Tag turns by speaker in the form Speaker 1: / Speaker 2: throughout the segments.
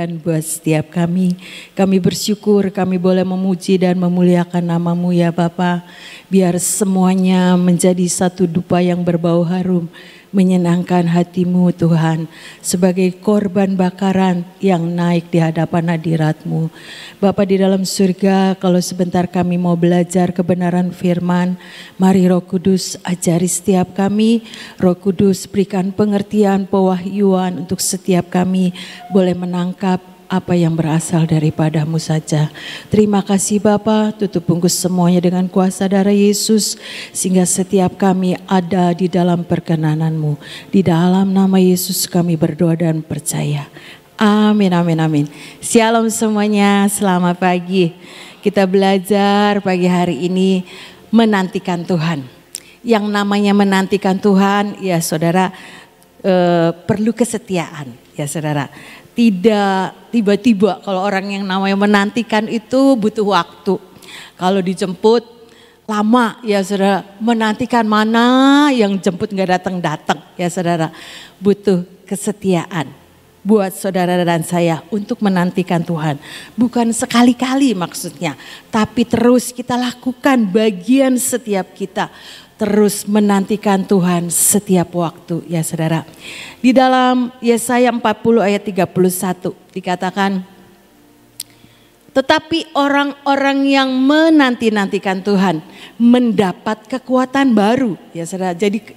Speaker 1: berikan buat setiap kami. Kami bersyukur kami boleh memuji dan memuliakan nama-Mu ya Bapa. Biar semuanya menjadi satu dupa yang berbau harum, menyenangkan hati-Mu Tuhan, sebagai korban bakaran yang naik di hadapan hadirat-Mu. Bapa di dalam surga, kalau sebentar kami mau belajar kebenaran firman, mari Roh Kudus ajari setiap kami. Roh Kudus berikan pengertian, pewahyuan untuk setiap kami boleh menangkap apa yang berasal daripada-Mu saja. Terima kasih Bapa, tutup bungkus semuanya dengan kuasa darah Yesus, sehingga setiap kami ada di dalam perkenanan-Mu. Di dalam nama Yesus kami berdoa dan percaya. Amin, amin, amin. Shalom semuanya, selamat pagi. Kita belajar pagi hari ini menantikan Tuhan. Yang namanya menantikan Tuhan, ya saudara, perlu kesetiaan, ya saudara. Tidak tiba-tiba, kalau orang yang namanya menantikan itu butuh waktu. Kalau dijemput lama ya saudara, menantikan mana yang jemput gak datang-datang ya saudara. Butuh kesetiaan buat saudara dan saya untuk menantikan Tuhan. Bukan sekali-kali maksudnya, tapi terus kita lakukan bagian setiap kita. Terus menantikan Tuhan setiap waktu ya saudara. Di dalam Yesaya 40 ayat 31 dikatakan, tetapi orang-orang yang menanti-nantikan Tuhan mendapat kekuatan baru ya saudara. Jadi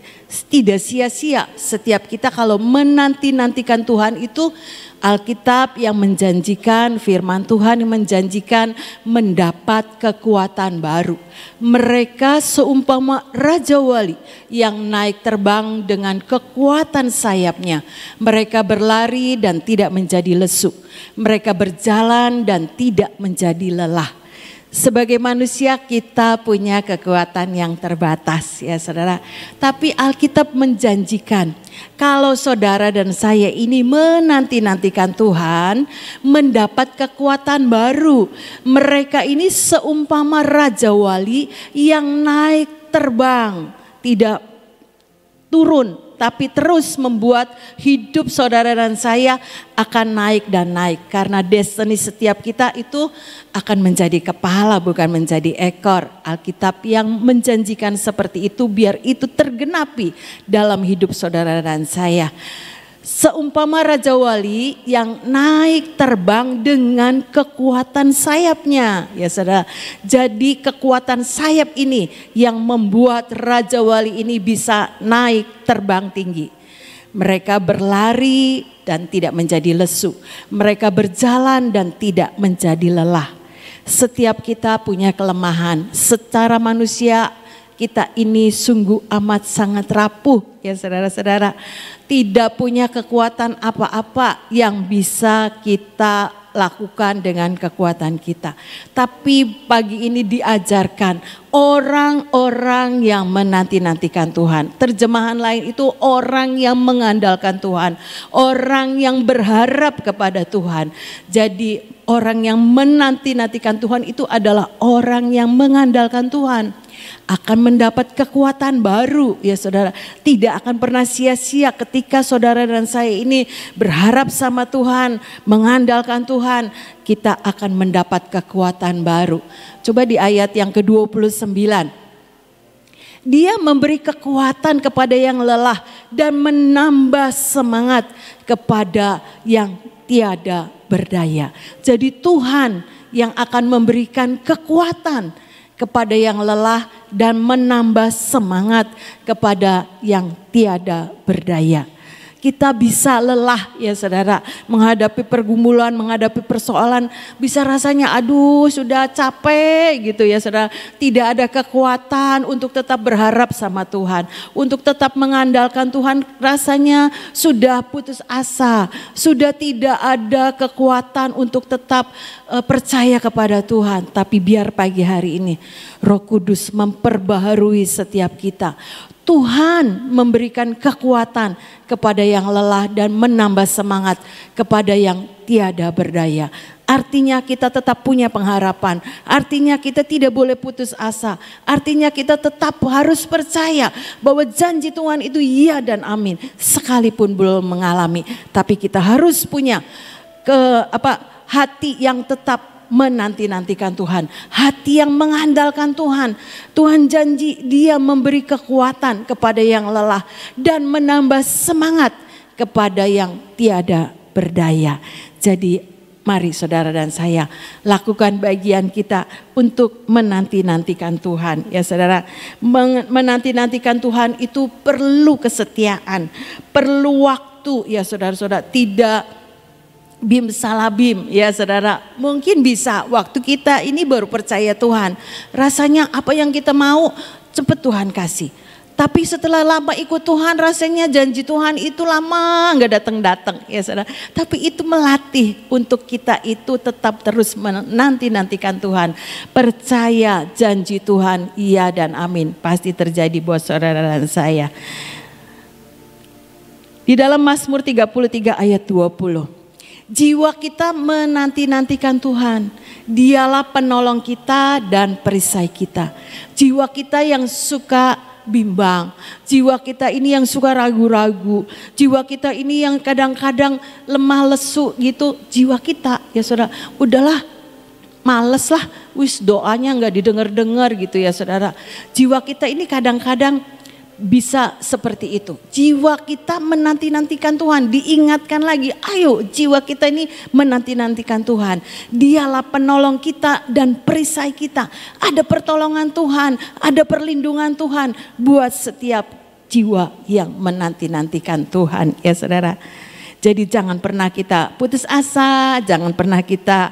Speaker 1: tidak sia-sia setiap kita kalau menanti-nantikan Tuhan itu. Alkitab yang menjanjikan, firman Tuhan yang menjanjikan mendapat kekuatan baru. Mereka seumpama Raja Wali yang naik terbang dengan kekuatan sayapnya. Mereka berlari dan tidak menjadi lesu. Mereka berjalan dan tidak menjadi lelah. Sebagai manusia kita punya kekuatan yang terbatas ya saudara. Tapi Alkitab menjanjikan kalau saudara dan saya ini menanti-nantikan Tuhan mendapat kekuatan baru. Mereka ini seumpama Raja Wali yang naik terbang, tidak turun. Tapi terus membuat hidup saudara dan saya akan naik dan naik. Karena destiny setiap kita itu akan menjadi kepala bukan menjadi ekor. Alkitab yang menjanjikan seperti itu biar itu tergenapi dalam hidup saudara dan saya. Seumpama Raja Wali yang naik terbang dengan kekuatan sayapnya. Ya saudara, jadi kekuatan sayap ini yang membuat Raja Wali ini bisa naik terbang tinggi. Mereka berlari dan tidak menjadi lesu. Mereka berjalan dan tidak menjadi lelah. Setiap kita punya kelemahan. Secara manusia kita ini sungguh amat sangat rapuh ya saudara-saudara. Tidak punya kekuatan apa-apa yang bisa kita lakukan dengan kekuatan kita. Tapi pagi ini diajarkan orang-orang yang menanti-nantikan Tuhan. Terjemahan lain itu orang yang mengandalkan Tuhan. Orang yang berharap kepada Tuhan. Jadi orang yang menanti-nantikan Tuhan itu adalah orang yang mengandalkan Tuhan. Akan mendapat kekuatan baru ya saudara. Tidak akan pernah sia-sia ketika saudara dan saya ini berharap sama Tuhan, mengandalkan Tuhan, kita akan mendapat kekuatan baru. Coba di ayat yang ke-29. Dia memberi kekuatan kepada yang lelah dan menambah semangat kepada yang tiada berdaya. Jadi Tuhan yang akan memberikan kekuatan kepada yang lelah dan menambah semangat kepada yang tiada berdaya. Kita bisa lelah ya saudara, menghadapi pergumulan, menghadapi persoalan, bisa rasanya aduh sudah capek gitu ya saudara. Tidak ada kekuatan untuk tetap berharap sama Tuhan, untuk tetap mengandalkan Tuhan, rasanya sudah putus asa, sudah tidak ada kekuatan untuk tetap percaya kepada Tuhan. Tapi biar pagi hari ini Roh Kudus memperbaharui setiap kita. Tuhan memberikan kekuatan kepada yang lelah dan menambah semangat kepada yang tiada berdaya. Artinya kita tetap punya pengharapan. Artinya kita tidak boleh putus asa. Artinya kita tetap harus percaya bahwa janji Tuhan itu iya dan amin. Sekalipun belum mengalami. Tapi kita harus punya hati yang tetap menanti-nantikan Tuhan, hati yang mengandalkan Tuhan. Tuhan janji Dia memberi kekuatan kepada yang lelah dan menambah semangat kepada yang tiada berdaya. Jadi mari saudara dan saya lakukan bagian kita untuk menanti-nantikan Tuhan. Ya saudara, menanti-nantikan Tuhan itu perlu kesetiaan, perlu waktu ya saudara-saudara, tidak bim salah bim ya saudara. Mungkin bisa waktu kita ini baru percaya Tuhan, rasanya apa yang kita mau cepat Tuhan kasih. Tapi setelah lama ikut Tuhan rasanya janji Tuhan itu lama gak datang-datang ya saudara. Tapi itu melatih untuk kita itu tetap terus menanti-nantikan Tuhan. Percaya janji Tuhan iya dan amin pasti terjadi buat saudara dan saya. Di dalam Mazmur 33 ayat 20. Jiwa kita menanti-nantikan Tuhan. Dialah penolong kita dan perisai kita. Jiwa kita yang suka bimbang, jiwa kita ini yang suka ragu-ragu, jiwa kita ini yang kadang-kadang lemah lesu gitu, jiwa kita ya saudara, udahlah males lah, wis doanya nggak didengar-dengar gitu ya saudara. Jiwa kita ini kadang-kadang bisa seperti itu. Jiwa kita menanti-nantikan Tuhan, diingatkan lagi, ayo jiwa kita ini menanti-nantikan Tuhan. Dialah penolong kita dan perisai kita. Ada pertolongan Tuhan, ada perlindungan Tuhan buat setiap jiwa yang menanti-nantikan Tuhan ya saudara. Jadi jangan pernah kita putus asa, jangan pernah kita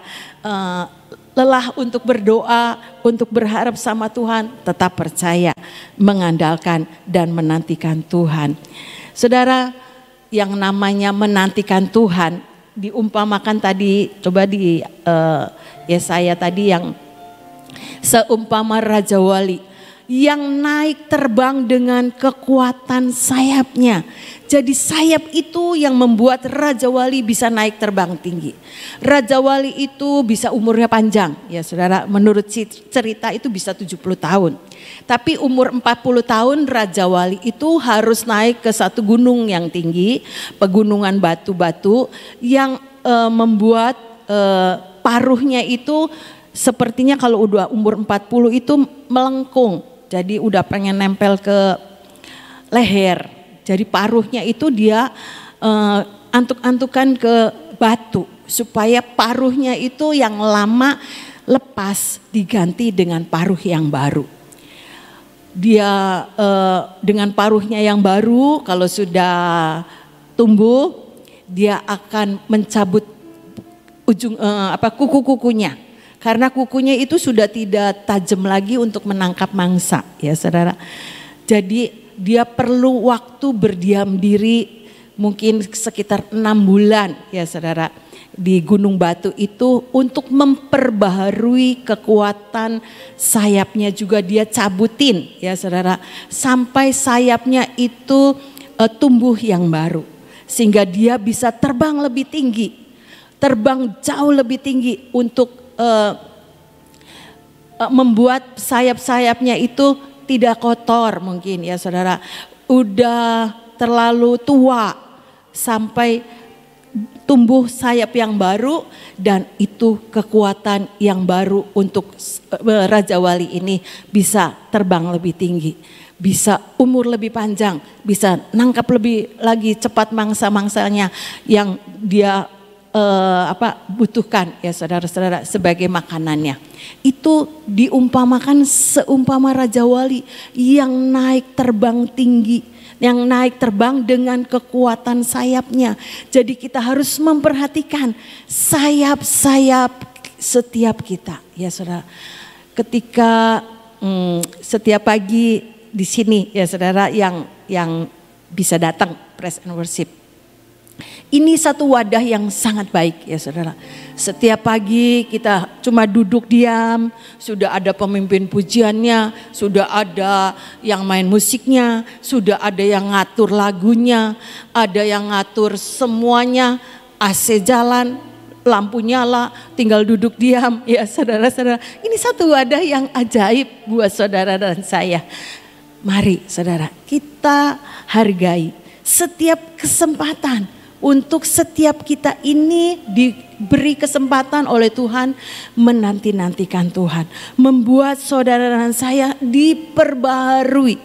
Speaker 1: lelah untuk berdoa, untuk berharap sama Tuhan, tetap percaya, mengandalkan dan menantikan Tuhan. Saudara, yang namanya menantikan Tuhan diumpamakan tadi, coba di Yesaya tadi yang seumpama Raja Wali yang naik terbang dengan kekuatan sayapnya. Jadi sayap itu yang membuat Raja Wali bisa naik terbang tinggi. Raja Wali itu bisa umurnya panjang ya saudara, menurut cerita itu bisa 70 tahun. Tapi umur 40 tahun Raja Wali itu harus naik ke satu gunung yang tinggi, pegunungan batu-batu yang membuat paruhnya itu sepertinya kalau udah umur 40 itu melengkung. Jadi udah pengen nempel ke leher. Jadi paruhnya itu dia antuk-antukan ke batu supaya paruhnya itu yang lama lepas diganti dengan paruh yang baru. Dia dengan paruhnya yang baru kalau sudah tumbuh dia akan mencabut ujung kuku-kukunya. Karena kukunya itu sudah tidak tajam lagi untuk menangkap mangsa ya saudara. Jadi dia perlu waktu berdiam diri mungkin sekitar 6 bulan ya saudara di Gunung Batu itu untuk memperbaharui kekuatan sayapnya juga dia cabutin ya saudara. Sampai sayapnya itu tumbuh yang baru sehingga dia bisa terbang lebih tinggi. Terbang jauh lebih tinggi untuk membuat sayap-sayapnya itu tidak kotor mungkin ya saudara. Udah terlalu tua sampai tumbuh sayap yang baru dan itu kekuatan yang baru untuk Raja Wali ini bisa terbang lebih tinggi. Bisa umur lebih panjang, bisa nangkap lebih lagi cepat mangsa-mangsanya yang dia butuhkan ya saudara-saudara sebagai makanannya. Itu diumpamakan seumpama Raja Wali yang naik terbang tinggi, yang naik terbang dengan kekuatan sayapnya. Jadi kita harus memperhatikan sayap-sayap setiap kita ya saudara. Ketika setiap pagi di sini ya saudara yang bisa datang praise and worship. Ini satu wadah yang sangat baik ya saudara. Setiap pagi kita cuma duduk diam, sudah ada pemimpin pujiannya, sudah ada yang main musiknya, sudah ada yang ngatur lagunya, ada yang ngatur semuanya, AC jalan, lampu nyala, tinggal duduk diam ya saudara-saudara. Ini satu wadah yang ajaib buat saudara dan saya. Mari saudara kita hargai setiap kesempatan untuk setiap kita ini diberi kesempatan oleh Tuhan menanti-nantikan Tuhan. Membuat saudara dan saya diperbaharui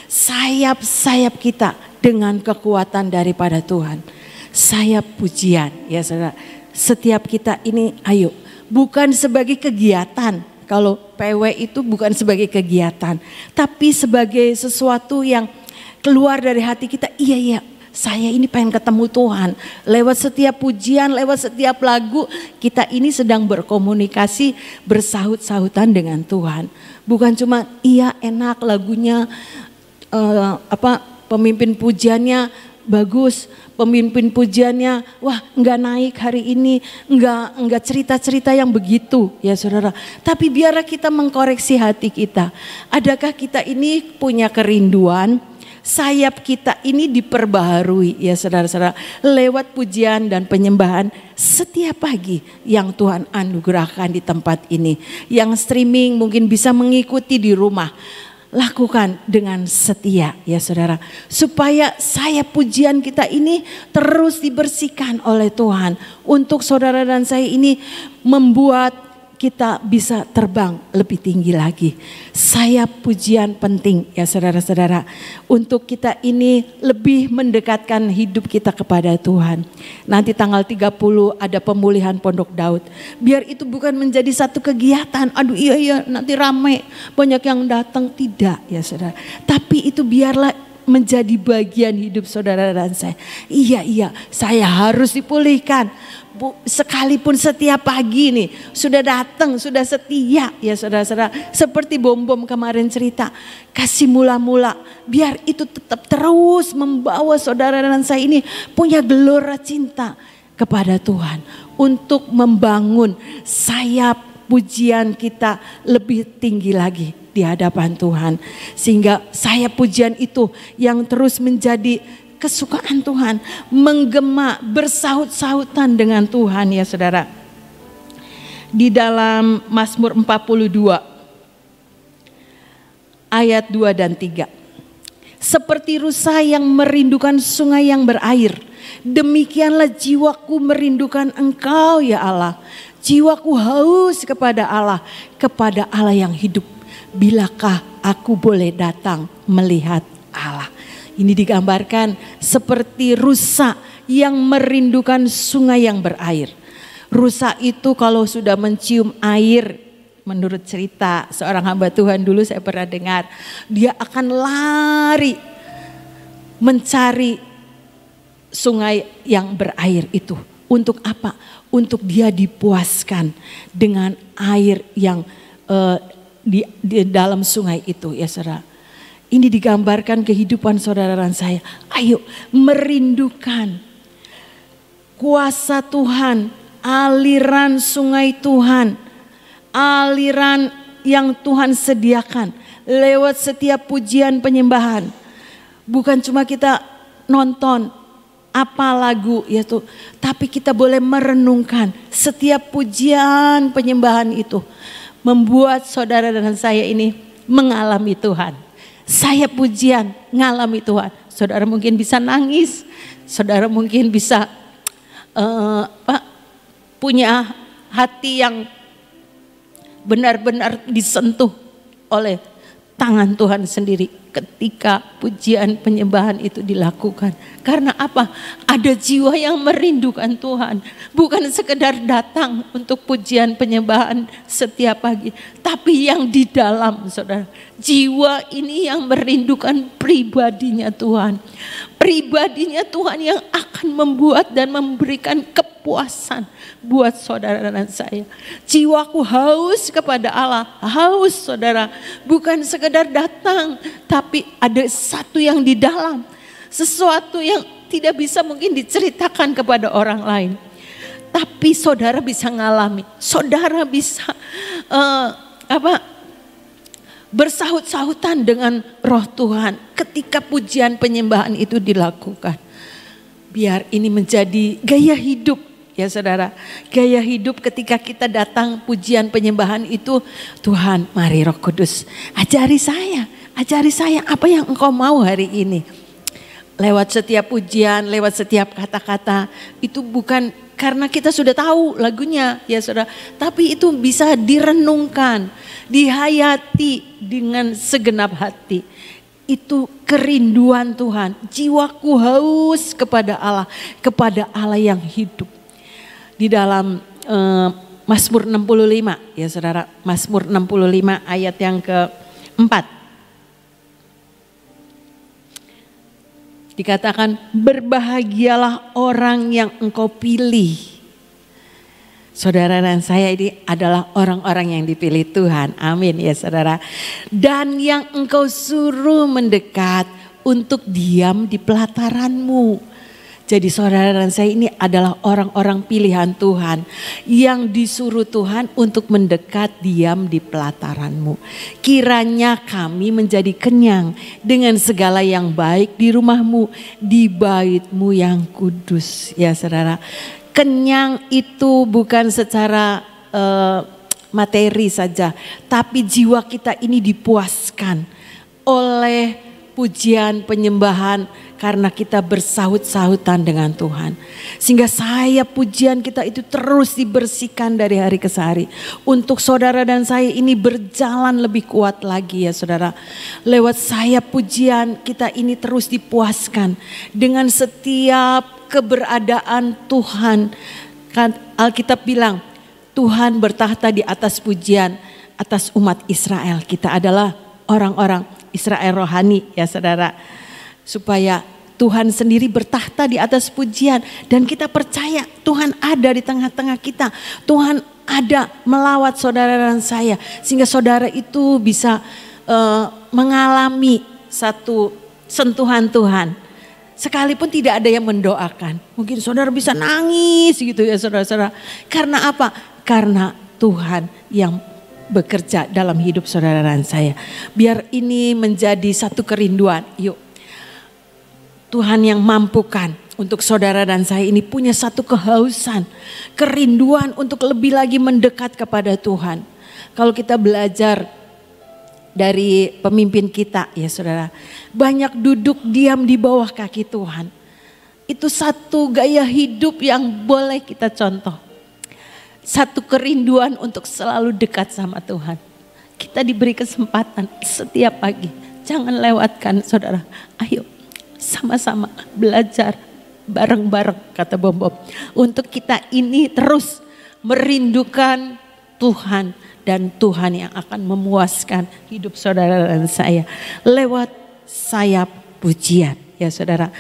Speaker 1: sayap-sayap kita dengan kekuatan daripada Tuhan. Sayap pujian ya saudara. Setiap kita ini ayo, bukan sebagai kegiatan. Kalau PW itu bukan sebagai kegiatan, tapi sebagai sesuatu yang keluar dari hati kita. Iya, saya ini pengen ketemu Tuhan. Lewat setiap pujian, lewat setiap lagu, kita ini sedang berkomunikasi, bersahut-sahutan dengan Tuhan. Bukan cuma iya enak lagunya, pemimpin pujiannya bagus, pemimpin pujiannya wah enggak naik hari ini, enggak cerita-cerita yang begitu ya saudara. Tapi biarlah kita mengkoreksi hati kita. Adakah kita ini punya kerinduan sayap kita ini diperbaharui ya saudara-saudara lewat pujian dan penyembahan setiap pagi yang Tuhan anugerahkan di tempat ini. Yang streaming mungkin bisa mengikuti di rumah. Lakukan dengan setia ya saudara. Supaya sayap pujian kita ini terus dibersihkan oleh Tuhan. Untuk saudara dan saya ini membuat kita bisa terbang lebih tinggi lagi. Sayap pujian penting ya saudara-saudara. Untuk kita ini lebih mendekatkan hidup kita kepada Tuhan. Nanti tanggal 30 ada pemulihan Pondok Daud. Biar itu bukan menjadi satu kegiatan. Aduh iya nanti ramai banyak yang datang. Tidak ya saudara. Tapi itu biarlah menjadi bagian hidup saudara dan saya. Iya saya harus dipulihkan. Sekalipun setiap pagi nih sudah datang, sudah setia ya saudara-saudara. Seperti Bom-Bom kemarin cerita, kasih mula-mula. Biar itu tetap terus membawa saudara dan saya ini punya gelora cinta kepada Tuhan. Untuk membangun sayap pujian kita lebih tinggi lagi di hadapan Tuhan. Sehingga sayap pujian itu yang terus menjadi kesukaan Tuhan, menggema, bersahut-sahutan dengan Tuhan ya saudara. Di dalam Mazmur 42 ayat 2 dan 3. Seperti rusa yang merindukan sungai yang berair, demikianlah jiwaku merindukan Engkau ya Allah. Jiwaku haus kepada Allah yang hidup. Bilakah aku boleh datang melihat Allah? Ini digambarkan seperti rusa yang merindukan sungai yang berair. Rusa itu kalau sudah mencium air, menurut cerita seorang hamba Tuhan dulu saya pernah dengar, dia akan lari mencari sungai yang berair itu. Untuk apa? Untuk dia dipuaskan dengan air yang di dalam sungai itu ya saudara. Ini digambarkan kehidupan saudara dan saya. Ayo merindukan kuasa Tuhan, aliran sungai Tuhan, aliran yang Tuhan sediakan lewat setiap pujian penyembahan. Bukan cuma kita nonton apa lagu ya tuh, tapi kita boleh merenungkan setiap pujian penyembahan itu membuat saudara dan saya ini mengalami Tuhan. Saya pujian ngalami Tuhan. Saudara mungkin bisa nangis, saudara mungkin bisa punya hati yang benar-benar disentuh oleh tangan Tuhan sendiri ketika pujian penyembahan itu dilakukan. Karena apa? Ada jiwa yang merindukan Tuhan. Bukan sekedar datang untuk pujian penyembahan setiap pagi. Tapi yang di dalam saudara. Jiwa ini yang merindukan pribadinya Tuhan. Pribadinya Tuhan yang akan membuat dan memberikan kepuasan buat saudara dan saya. Jiwaku haus kepada Allah. Haus saudara. Bukan sekedar datang. Tapi ada satu yang di dalam. Sesuatu yang tidak bisa mungkin diceritakan kepada orang lain. Tapi saudara bisa ngalami. Saudara bisa bersahut-sahutan dengan roh Tuhan ketika pujian penyembahan itu dilakukan. Biar ini menjadi gaya hidup ya saudara. Gaya hidup ketika kita datang pujian penyembahan itu. Tuhan mari Roh Kudus ajari saya apa yang Engkau mau hari ini. lewat setiap pujian, lewat setiap kata-kata, itu bukan karena kita sudah tahu lagunya ya saudara, tapi itu bisa direnungkan, dihayati dengan segenap hati. Itu kerinduan Tuhan, jiwaku haus kepada Allah yang hidup. Di dalam Mazmur 65 ya saudara, Mazmur 65 ayat yang keempat. Dikatakan berbahagialah orang yang engkau pilih. Saudara dan saya ini adalah orang-orang yang dipilih Tuhan. Amin ya saudara. Dan yang engkau suruh mendekat untuk diam di pelataranmu. Jadi saudara dan saya ini adalah orang-orang pilihan Tuhan yang disuruh Tuhan untuk mendekat diam di pelataranmu. Kiranya kami menjadi kenyang dengan segala yang baik di rumahmu, di baitmu yang kudus. Ya saudara, kenyang itu bukan secara materi saja, tapi jiwa kita ini dipuaskan oleh pujian, penyembahan, karena kita bersahut-sahutan dengan Tuhan. Sehingga pujian kita itu terus dibersihkan dari hari ke hari. Untuk saudara dan saya ini berjalan lebih kuat lagi ya saudara. Lewat pujian kita ini terus dipuaskan dengan setiap keberadaan Tuhan. Kan Alkitab bilang Tuhan bertahta di atas pujian, atas umat Israel. Kita adalah orang-orang Israel rohani ya saudara. Supaya Tuhan sendiri bertahta di atas pujian. Dan kita percaya Tuhan ada di tengah-tengah kita. Tuhan ada melawat saudara dan saya. Sehingga saudara itu bisa mengalami satu sentuhan Tuhan. Sekalipun tidak ada yang mendoakan. Mungkin saudara bisa nangis gitu ya saudara-saudara. Karena apa? Karena Tuhan yang bekerja dalam hidup saudara dan saya. Biar ini menjadi satu kerinduan. Yuk. Tuhan yang mampukan untuk saudara dan saya ini punya satu kehausan, kerinduan untuk lebih lagi mendekat kepada Tuhan. Kalau kita belajar dari pemimpin kita ya saudara, banyak duduk diam di bawah kaki Tuhan. Itu satu gaya hidup yang boleh kita contoh. Satu kerinduan untuk selalu dekat sama Tuhan. Kita diberi kesempatan setiap pagi, jangan lewatkan saudara, ayo. Sama-sama belajar bareng-bareng kata Bom Bom. Untuk kita ini terus merindukan Tuhan. Dan Tuhan yang akan memuaskan hidup saudara dan saya. Lewat sayap pujian ya saudara.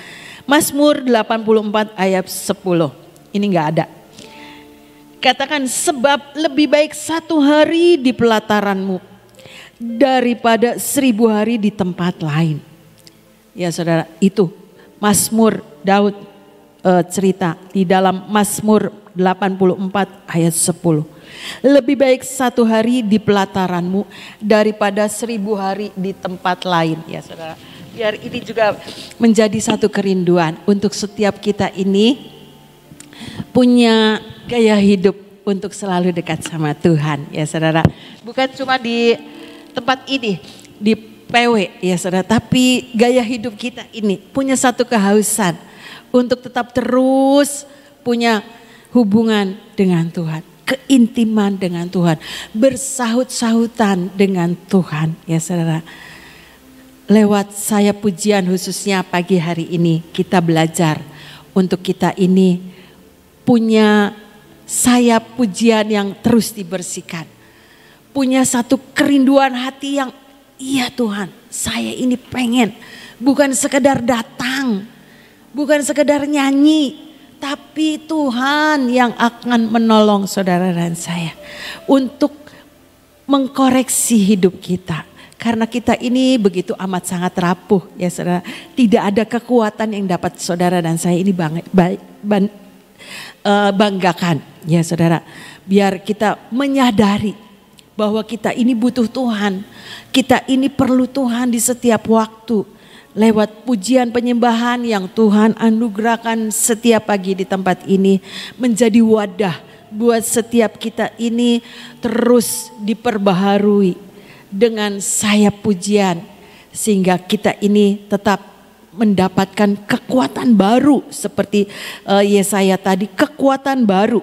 Speaker 1: Mazmur 84 ayat 10. Ini gak ada. Katakan sebab lebih baik 1 hari di pelataranmu daripada 1000 hari di tempat lain. Ya saudara, itu Mazmur Daud cerita di dalam Mazmur 84 ayat 10. Lebih baik 1 hari di pelataranmu daripada 1000 hari di tempat lain ya saudara. Biar ini juga menjadi satu kerinduan untuk setiap kita ini punya gaya hidup untuk selalu dekat sama Tuhan ya saudara. Bukan cuma di tempat ini, di PW ya saudara, tapi gaya hidup kita ini punya satu kehausan untuk tetap terus punya hubungan dengan Tuhan, keintiman dengan Tuhan, bersahut-sahutan dengan Tuhan ya saudara. Lewat pujian khususnya pagi hari ini kita belajar untuk kita ini punya pujian yang terus dibersihkan. Punya satu kerinduan hati yang iya Tuhan, saya ini pengen bukan sekedar datang, bukan sekedar nyanyi, tapi Tuhan yang akan menolong saudara dan saya untuk mengkoreksi hidup kita. Karena kita ini begitu amat sangat rapuh ya saudara. Tidak ada kekuatan yang dapat saudara dan saya ini banggakan ya saudara. Biar kita menyadari bahwa kita ini butuh Tuhan. Kita ini perlu Tuhan di setiap waktu. Lewat pujian penyembahan yang Tuhan anugerahkan setiap pagi di tempat ini. Menjadi wadah buat setiap kita ini terus diperbaharui dengan pujian. Sehingga kita ini tetap mendapatkan kekuatan baru seperti Yesaya tadi, kekuatan baru.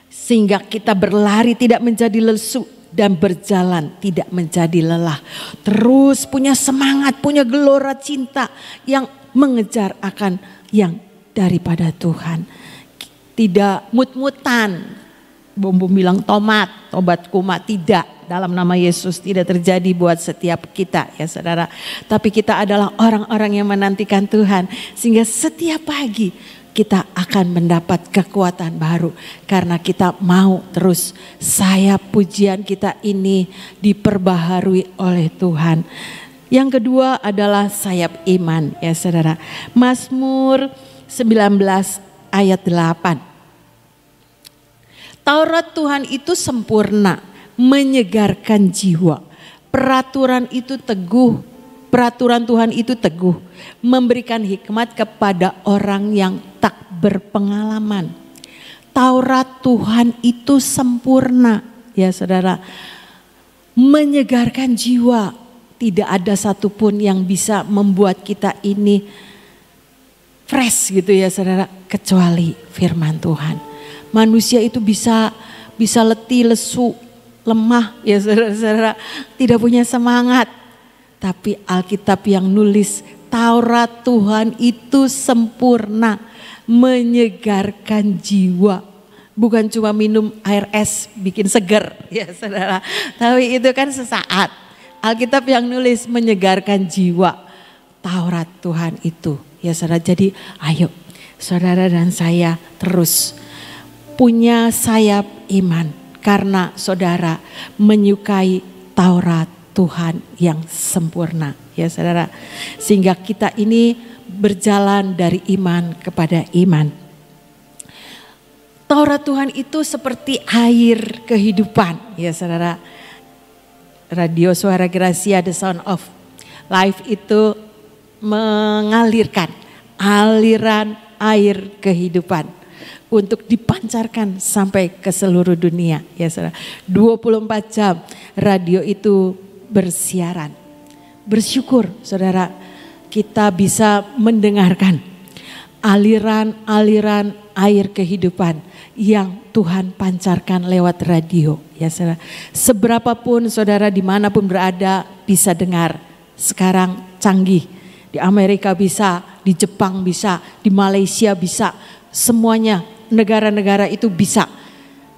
Speaker 1: Sehingga kita berlari tidak menjadi lesu dan berjalan tidak menjadi lelah. Terus punya semangat, punya gelora cinta yang mengejar akan yang daripada Tuhan. Tidak mut-mutan. Bom bilang tobat kumat, tidak. Dalam nama Yesus tidak terjadi buat setiap kita ya saudara. Tapi kita adalah orang-orang yang menantikan Tuhan. Sehingga setiap pagi kita akan mendapat kekuatan baru. Karena kita mau terus sayap pujian kita ini diperbaharui oleh Tuhan. Yang kedua adalah sayap iman ya saudara. Mazmur 19 ayat 8. Taurat Tuhan itu sempurna, menyegarkan jiwa. Peraturan Tuhan itu teguh, memberikan hikmat kepada orang yang tak berpengalaman. Taurat Tuhan itu sempurna, ya saudara. Menyegarkan jiwa, tidak ada satupun yang bisa membuat kita ini fresh gitu ya saudara, kecuali firman Tuhan. Manusia itu bisa letih, lesu, lemah ya saudara-saudara, tidak punya semangat. Tapi Alkitab yang nulis Taurat Tuhan itu sempurna, menyegarkan jiwa. Bukan cuma minum air es bikin seger ya saudara, tapi itu kan sesaat. Alkitab yang nulis menyegarkan jiwa. Taurat Tuhan itu ya saudara. Jadi ayo saudara dan saya terus punya sayap iman karena saudara menyukai Taurat Tuhan yang sempurna ya saudara. Sehingga kita ini berjalan dari iman kepada iman. Taurat Tuhan itu seperti air kehidupan ya saudara. Radio Suara Gracia The Sound of Life itu mengalirkan aliran air kehidupan untuk dipancarkan sampai ke seluruh dunia ya saudara. 24 jam radio itu bersiaran. Bersyukur saudara kita bisa mendengarkan aliran-aliran air kehidupan yang Tuhan pancarkan lewat radio ya saudara. Seberapapun saudara dimanapun berada bisa dengar. Sekarang canggih, di Amerika bisa, di Jepang bisa, di Malaysia bisa, semuanya negara-negara itu bisa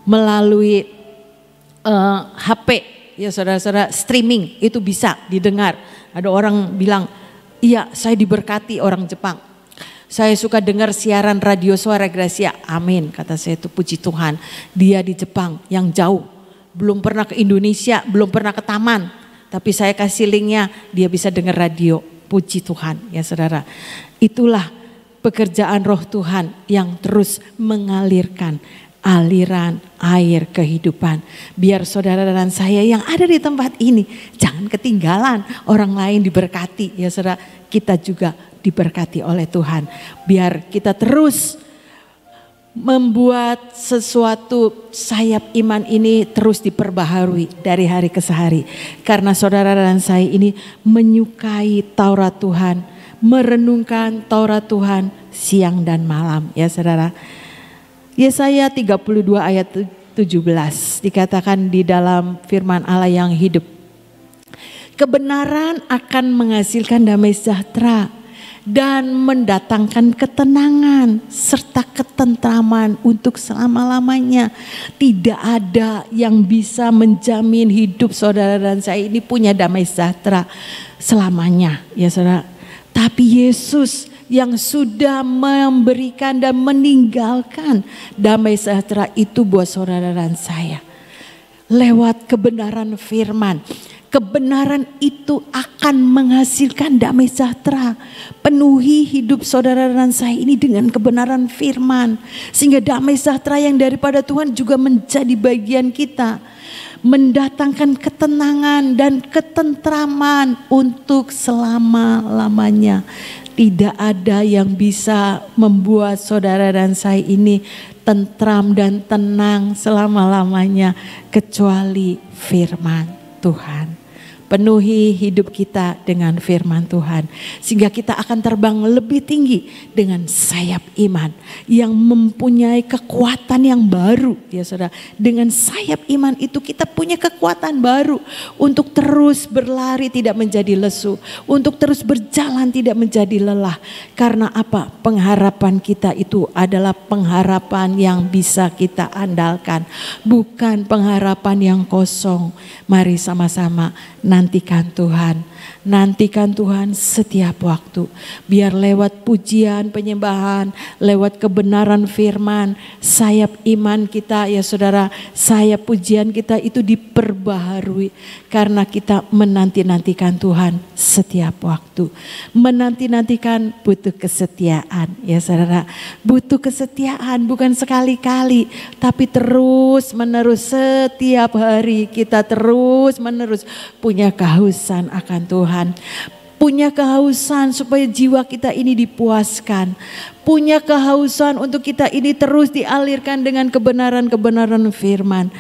Speaker 1: melalui HP ya saudara-saudara, streaming itu bisa didengar. Ada orang bilang, iya saya diberkati orang Jepang. Saya suka dengar siaran radio Suara Gracia. Amin, kata saya itu puji Tuhan. Dia di Jepang yang jauh, belum pernah ke Indonesia, belum pernah ke taman. Tapi saya kasih linknya, dia bisa dengar radio. Puji Tuhan ya saudara. Itulah pekerjaan Roh Tuhan yang terus mengalirkan aliran air kehidupan. Biar saudara dan saya yang ada di tempat ini jangan ketinggalan orang lain diberkati ya saudara. Kita juga diberkati oleh Tuhan. Biar kita terus membuat sesuatu sayap iman ini terus diperbaharui dari hari ke hari. Karena saudara dan saya ini menyukai Taurat Tuhan, merenungkan Taurat Tuhan siang dan malam ya saudara. Yesaya 32 ayat 17 dikatakan di dalam firman Allah yang hidup. Kebenaran akan menghasilkan damai sejahtera dan mendatangkan ketenangan serta ketentraman untuk selama-lamanya. Tidak ada yang bisa menjamin hidup saudara dan saya ini punya damai sejahtera selamanya ya saudara. Tapi Yesus yang sudah memberikan dan meninggalkan damai sejahtera itu buat saudara dan saya. Lewat kebenaran firman. Kebenaran itu akan menghasilkan damai sejahtera. Penuhi hidup saudara dan saya ini dengan kebenaran firman. Sehingga damai sejahtera yang daripada Tuhan juga menjadi bagian kita. Mendatangkan ketenangan dan ketentraman untuk selama-lamanya. Tidak ada yang bisa membuat saudara dan saya ini tentram dan tenang selama-lamanya kecuali firman Tuhan. Penuhi hidup kita dengan firman Tuhan. Sehingga kita akan terbang lebih tinggi dengan sayap iman yang mempunyai kekuatan yang baru. Ya saudara, dengan sayap iman itu kita punya kekuatan baru untuk terus berlari tidak menjadi lesu. Untuk terus berjalan tidak menjadi lelah. Karena apa? Pengharapan kita itu adalah pengharapan yang bisa kita andalkan. Bukan pengharapan yang kosong. Mari sama-sama nantikan Tuhan. Nantikan Tuhan setiap waktu. Biar lewat pujian, penyembahan, lewat kebenaran firman, sayap iman kita ya saudara, sayap pujian kita itu diperbaharui. Karena kita menanti-nantikan Tuhan setiap waktu. Menanti-nantikan butuh kesetiaan ya saudara. Butuh kesetiaan bukan sekali-kali, tapi terus menerus setiap hari kita terus menerus punya kehausan akan Tuhan. Punya kehausan supaya jiwa kita ini dipuaskan. Punya kehausan untuk kita ini terus dialirkan dengan kebenaran-kebenaran firman.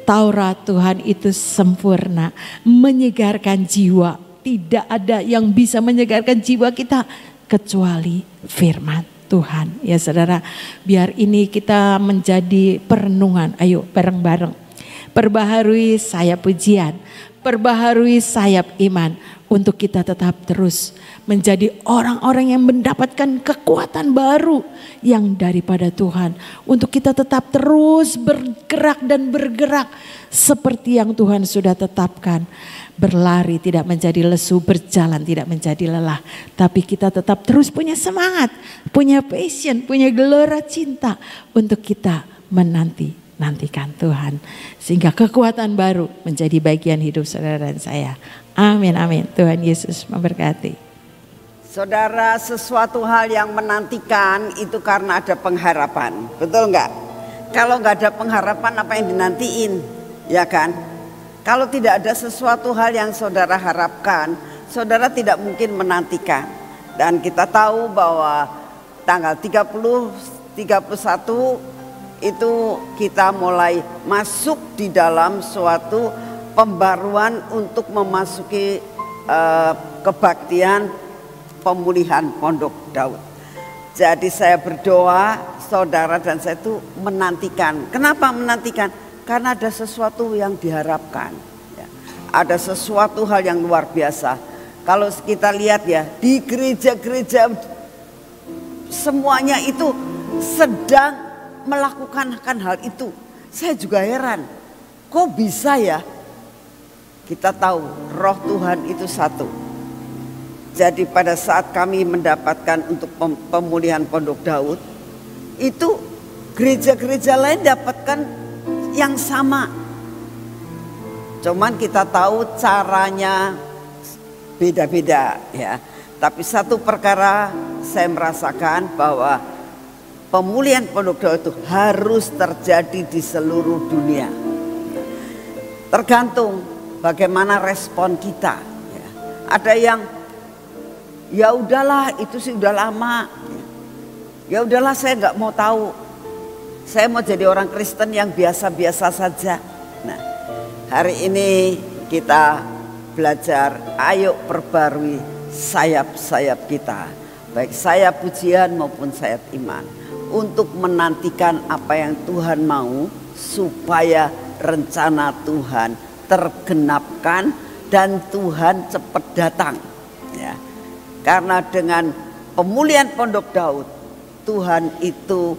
Speaker 1: Taurat Tuhan itu sempurna, menyegarkan jiwa. Tidak ada yang bisa menyegarkan jiwa kita kecuali firman Tuhan. Ya saudara, biar ini kita menjadi perenungan. Ayo bareng-bareng. Perbaharui sayap pujian, perbaharui sayap iman. Untuk kita tetap terus menjadi orang-orang yang mendapatkan kekuatan baru yang daripada Tuhan. Untuk kita tetap terus bergerak dan bergerak seperti yang Tuhan sudah tetapkan. Berlari tidak menjadi lesu, berjalan tidak menjadi lelah. Tapi kita tetap terus punya semangat, punya passion, punya gelora cinta untuk kita nantikan Tuhan. Sehingga kekuatan baru menjadi bagian hidup saudara dan saya. Amin, amin. Tuhan Yesus memberkati.
Speaker 2: Saudara, sesuatu hal yang menantikan itu karena ada pengharapan. Betul enggak? Kalau enggak ada pengharapan apa yang dinantiin? Ya kan? Kalau tidak ada sesuatu hal yang saudara harapkan, saudara tidak mungkin menantikan. Dan kita tahu bahwa tanggal 30, 31 itu kita mulai masuk di dalam suatu pembaruan untuk memasuki kebaktian pemulihan Pondok Daud. Jadi saya berdoa saudara dan saya itu menantikan. Kenapa menantikan? Karena ada sesuatu yang diharapkan. Ya. Ada sesuatu hal yang luar biasa. Kalau kita lihat ya di gereja-gereja semuanya itu sedang melakukan hal itu. Saya juga heran. Kok bisa ya? Kita tahu roh Tuhan itu satu. Jadi pada saat kami mendapatkan untuk pemulihan Pondok Daud, itu gereja-gereja lain dapatkan yang sama. Cuman kita tahu caranya beda-beda ya. Tapi satu perkara saya merasakan bahwa pemulihan Pondok Daud itu harus terjadi di seluruh dunia. Tergantung bagaimana respon kita. Ya. Ada yang ya udahlah itu sih udah lama. Ya udahlah saya nggak mau tahu. Saya mau jadi orang Kristen yang biasa-biasa saja. Nah, hari ini kita belajar, ayo perbarui sayap-sayap kita. Baik sayap pujian maupun sayap iman. Untuk menantikan apa yang Tuhan mau supaya rencana Tuhan tergenapkan dan Tuhan cepat datang ya. Karena dengan pemulihan Pondok Daud Tuhan itu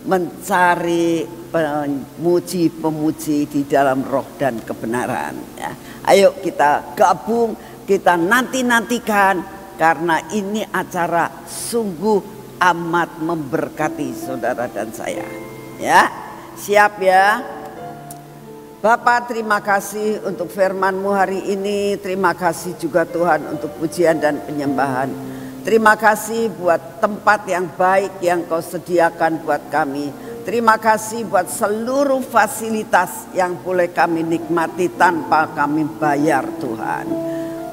Speaker 2: mencari pemuji-pemuji di dalam roh dan kebenaran ya. Ayo kita gabung, kita nantikan karena ini acara sungguh amat memberkati saudara dan saya ya. Siap ya. Bapak, terima kasih untuk firman-Mu hari ini. Terima kasih juga Tuhan untuk pujian dan penyembahan. Terima kasih buat tempat yang baik yang Kau sediakan buat kami. Terima kasih buat seluruh fasilitas yang boleh kami nikmati tanpa kami bayar Tuhan.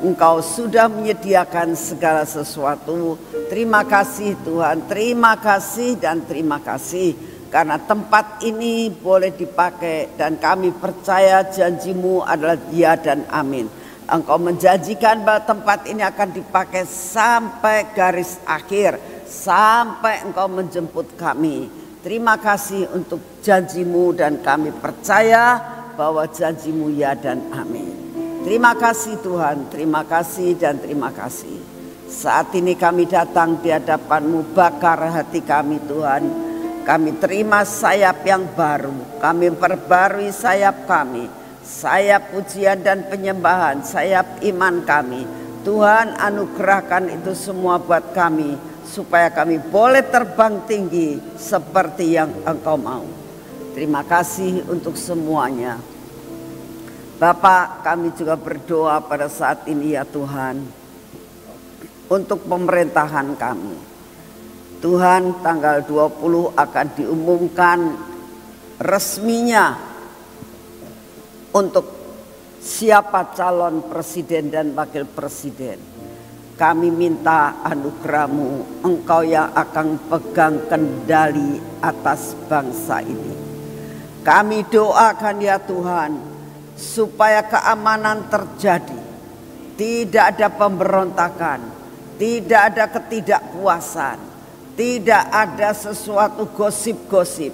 Speaker 2: Engkau sudah menyediakan segala sesuatu. Terima kasih Tuhan, terima kasih dan terima kasih. Karena tempat ini boleh dipakai dan kami percaya janji-Mu adalah ya dan amin. Engkau menjanjikan bahwa tempat ini akan dipakai sampai garis akhir, sampai Engkau menjemput kami. Terima kasih untuk janjimu dan kami percaya bahwa janjimu ya dan amin. Terima kasih Tuhan, terima kasih dan terima kasih. Saat ini kami datang di hadapan-Mu, bakar hati kami Tuhan. Kami terima sayap yang baru, kami perbarui sayap kami. Sayap pujian dan penyembahan, sayap iman kami. Tuhan anugerahkan itu semua buat kami, supaya kami boleh terbang tinggi seperti yang Engkau mau. Terima kasih untuk semuanya. Bapak, kami juga berdoa pada saat ini ya Tuhan, untuk pemerintahan kami. Tuhan, tanggal 20 akan diumumkan resminya untuk siapa calon presiden dan wakil presiden. Kami minta anugerah-Mu, Engkau yang akan pegang kendali atas bangsa ini. Kami doakan ya Tuhan, supaya keamanan terjadi. Tidak ada pemberontakan, tidak ada ketidakpuasan, tidak ada sesuatu gosip-gosip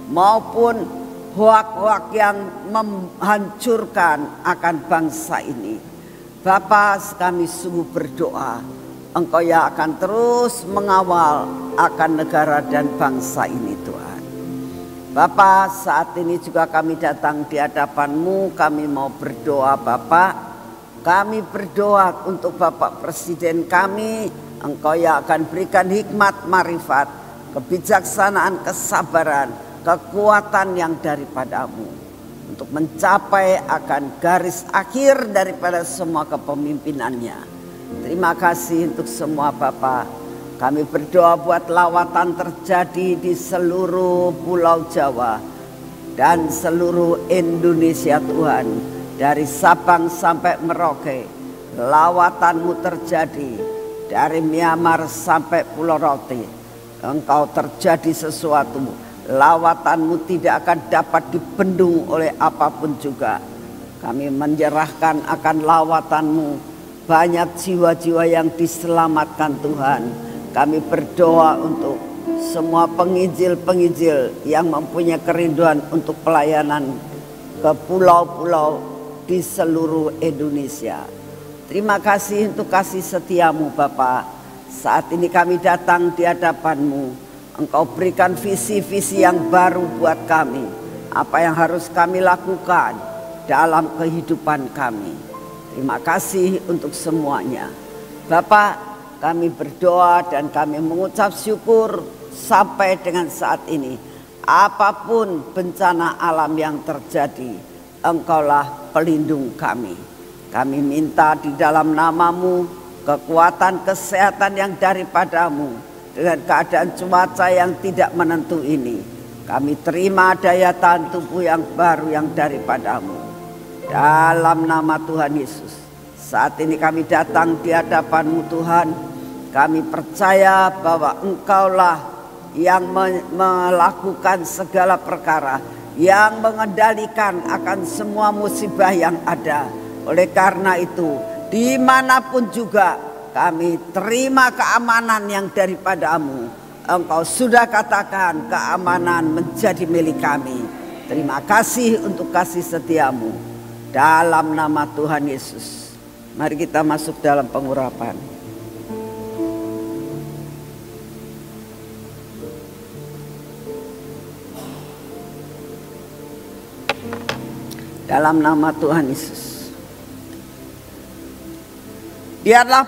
Speaker 2: maupun hoak-hoak yang menghancurkan akan bangsa ini. Bapa, kami sungguh berdoa, Engkau yang akan terus mengawal akan negara dan bangsa ini Tuhan. Bapa, saat ini juga kami datang di hadapan-Mu, kami mau berdoa Bapa. Kami berdoa untuk Bapak Presiden kami, Engkau yang akan berikan hikmat, marifat, kebijaksanaan, kesabaran, kekuatan yang daripada-Mu untuk mencapai akan garis akhir daripada semua kepemimpinannya. Terima kasih untuk semua Bapak. Kami berdoa buat lawatan terjadi di seluruh Pulau Jawa dan seluruh Indonesia Tuhan. Dari Sabang sampai Merauke, lawatan-Mu terjadi. Dari Myanmar sampai Pulau Rote, Engkau terjadi sesuatu. Lawatan-Mu tidak akan dapat dibendung oleh apapun juga. Kami menyerahkan akan lawatan-Mu. Banyak jiwa-jiwa yang diselamatkan Tuhan. Kami berdoa untuk semua penginjil-penginjil yang mempunyai kerinduan untuk pelayanan ke pulau-pulau di seluruh Indonesia. Terima kasih untuk kasih setia-Mu Bapa. Saat ini kami datang di hadapan-Mu. Engkau berikan visi-visi yang baru buat kami. Apa yang harus kami lakukan dalam kehidupan kami. Terima kasih untuk semuanya. Bapak, kami berdoa dan kami mengucap syukur sampai dengan saat ini. Apapun bencana alam yang terjadi, Engkaulah pelindung kami. Kami minta di dalam nama-Mu kekuatan kesehatan yang daripada-Mu. Dengan keadaan cuaca yang tidak menentu ini, kami terima daya tahan tubuh yang baru yang daripada-Mu. Dalam nama Tuhan Yesus, saat ini kami datang di hadapan-Mu Tuhan. Kami percaya bahwa Engkaulah yang melakukan segala perkara, yang mengendalikan akan semua musibah yang ada. Oleh karena itu, dimanapun juga kami terima keamanan yang daripada-Mu. Engkau sudah katakan keamanan menjadi milik kami. Terima kasih untuk kasih setia-Mu. Dalam nama Tuhan Yesus, mari kita masuk dalam pengurapan. Dalam nama Tuhan Yesus, biarlah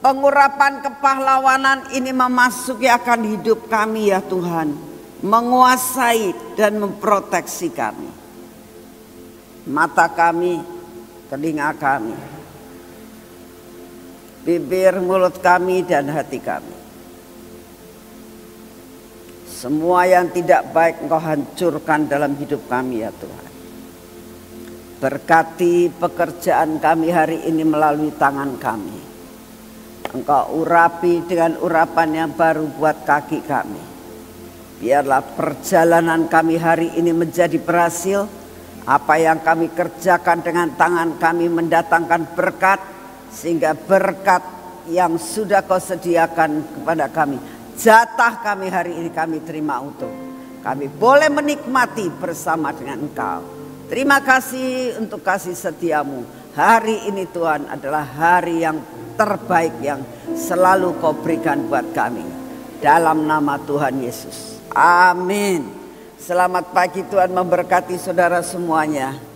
Speaker 2: pengurapan kepahlawanan ini memasuki akan hidup kami ya Tuhan, menguasai dan memproteksi kami. Mata kami, telinga kami, bibir, mulut kami dan hati kami. Semua yang tidak baik Engkau hancurkan dalam hidup kami ya Tuhan. Berkati pekerjaan kami hari ini melalui tangan kami. Engkau urapi dengan urapan yang baru buat kaki kami. Biarlah perjalanan kami hari ini menjadi berhasil. Apa yang kami kerjakan dengan tangan kami mendatangkan berkat, sehingga berkat yang sudah kau sediakan kepada kami, jatah kami hari ini kami terima utuh. Kami boleh menikmati bersama dengan Engkau. Terima kasih untuk kasih setiamu. Hari ini Tuhan adalah hari yang terbaik yang selalu kau berikan buat kami. Dalam nama Tuhan Yesus. Amin. Selamat pagi, Tuhan memberkati saudara semuanya.